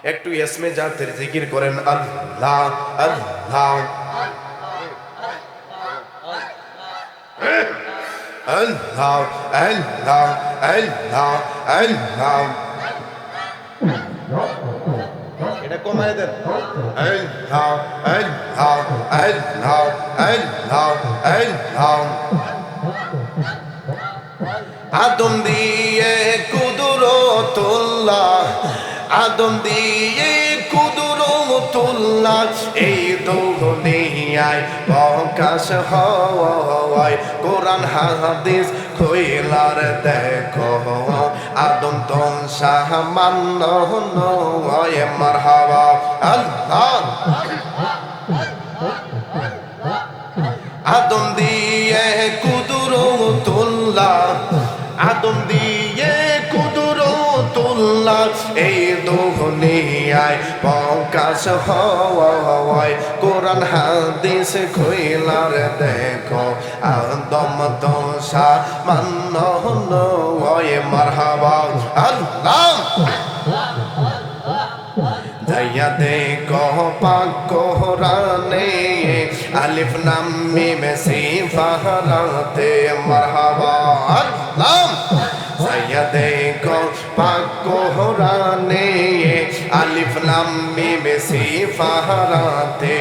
একটু ইসমে জাতের জিকির করেন আল্লাহ আল্লাহ আল্লাহ আল্লাহ আল্লাহ আল্লাহ। এটা কমায় দেন। আল্লাহ আল্লাহ আল্লাহ আল্লাহ আল্লাহ। আদম দিয়ে কুদরতুল্লাহ, আদম দিয়ে কুদরতুল্লাহ, এই দুনিয়ায় প্রকাশ হয়। কোরআন হাদিস কইলার দেখো, আদম তো সামান্য নয়। মারহাবা আল্লাহ। আদম দিয়ে কুদরতুল্লাহ, আদম দিয়ে কুদরতুল্লাহ, এই দুনিয়ায় প্রকাশ হয়। কোরআন হাদিস কইলার দেখো, আদম তো সামান্য নয়। মারহাবা আল্লাহ। যাইয়া দেখো পাক কোরআনে, আলিফ লাম মিম সিন ফারাতে। মারহাবা আল্লাহ। যাইয়া দেখো পাক কোরআনে, আলিফ লাম মিম সিন ফারাতে।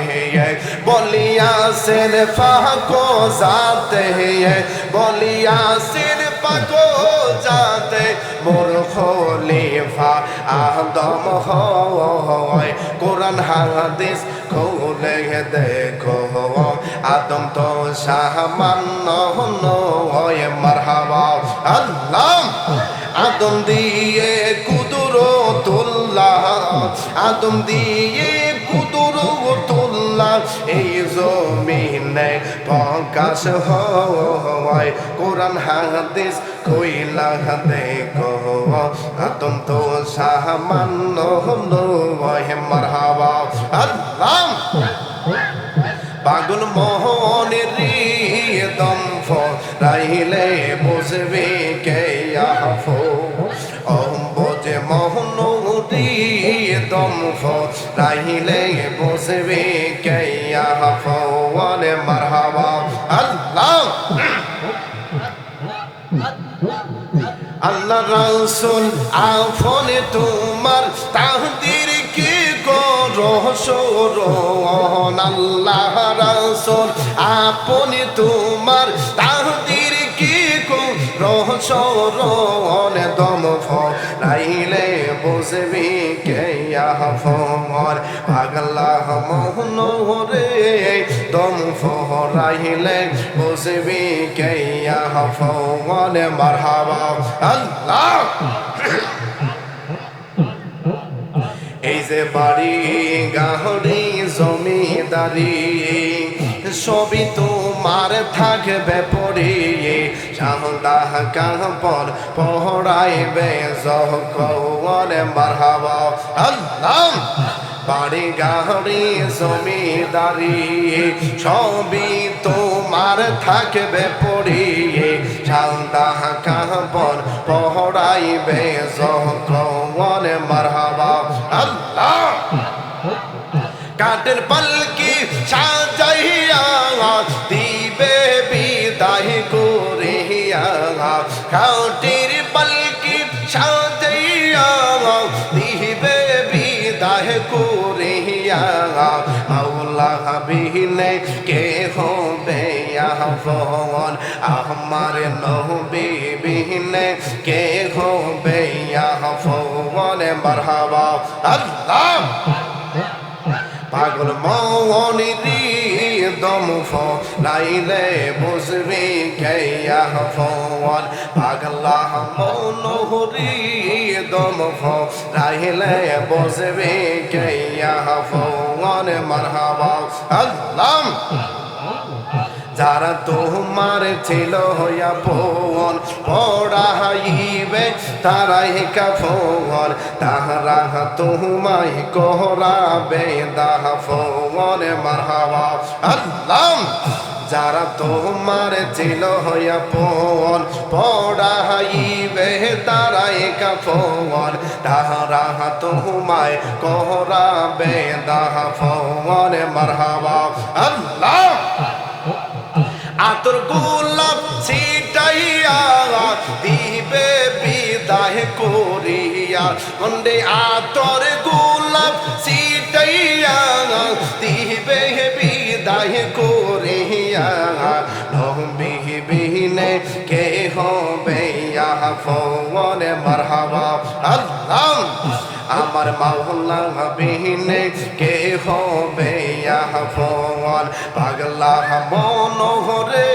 বলিয়া সিন ফাকো জাতে, বলিয়া সিন ফাকো জাতে। মোর খলিফা আদম হয়। কোরআন হাদিস খুলে দেখো, আদম তো সামান্য নয়। মারহাবা আল্লাহ। আদম দিয়ে কুদরতুল্লাহ, আদম দিয়ে কুদরতুল্লাহ, এই জমিনে প্রকাশ হয়। কোরআন হাদিস কইলা দেখো, আদম তো সামান্য নয়। মারহাবা আল্লাহ। পাগল মোহনের দম রাইলে বুঝবে কে আফো, ও বোঝে মোহন দম রাইলে বুঝবে কে আফো। মারহাবা আল্লাহ। আল্লাহ রাসূল আফনে তোমার তাহদির কি করো শরণ। আল্লাহ রাসূল আপনি তোমার তাহদির কি করো শরণ। দম রাইলে বুঝবি কে আফন, পাগলা মোহন রে দম রাইলে বুঝবি কে আফন। মারহাবা আল্লাহ। এই যে বাড়ি গাহরি জমিদারি, সবই তোমার থাকবে পড়িয়ে। শাহদাহ কাপড় পহরাইবে যখন। মারহাবা আল্লাহ। বাড়ি গাহরি জমিদারি, সবই তোমার থাকবে পড়িয়ে। শাহদাহ কাপড় পহরাইবে যখন। মারহাবা আল্লাহ। কাঠের পালকি সাজাইয়া দিবে বিদায় করিয়া, কাঠের পালকি সাজাইয়া দিবে বিদায় করিয়া। আল্লাহ বিহীনে কে হবে আফন, আমার নবী বিহীনে কে হবে আফন। মারহাবা আল্লাহ। পাগল মনির দম রাইলে বুঝবি কে আফন। পাগলা মনোহরি দম রাইলে বুঝবি কে আফন। মারহাবা আল্লাহ। যারা তোমার ছিল আপন, পড়াইবে তারাই কাফন। তাহারা তোমায় করাবে দাফন। মারহাবা আল্লাহ। যারা তোমার ছিল হইয়া পন পড়াইবে তারাই কাফন তাহারা তোমায় করাবে দাফন মারহাবা আল্লাহ আতর গোলাপ ছিটাইয়া দিবে বিদায় করিয়া মন্ডে আতর গোলাপ ছিটাইয়া দিবে বিদায় করিয়া নবী বিনে কে হবে আফন মারহাবা আল্লাহ আমার মাওলা বিনে কে হবে আফন পাগলা মনোহরে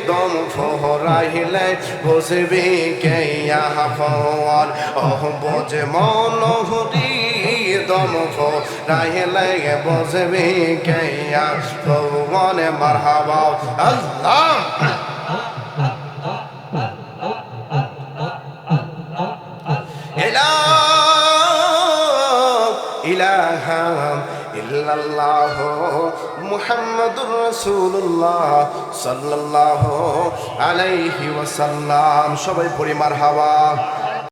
দম ফোরাইলে বসবি কে আফন ওহ বোঝে মনোহরি দম ফোরাইলে বসবি কে আফন মারহাবা আল্লাহ ইলাহা ইল্লাল্লাহ মুহাম্মাদুর রাসূলুল্লাহ সাল্লাল্লাহু আলাইহি ওয়াসাল্লাম সবাই পড়ি মারহাবা।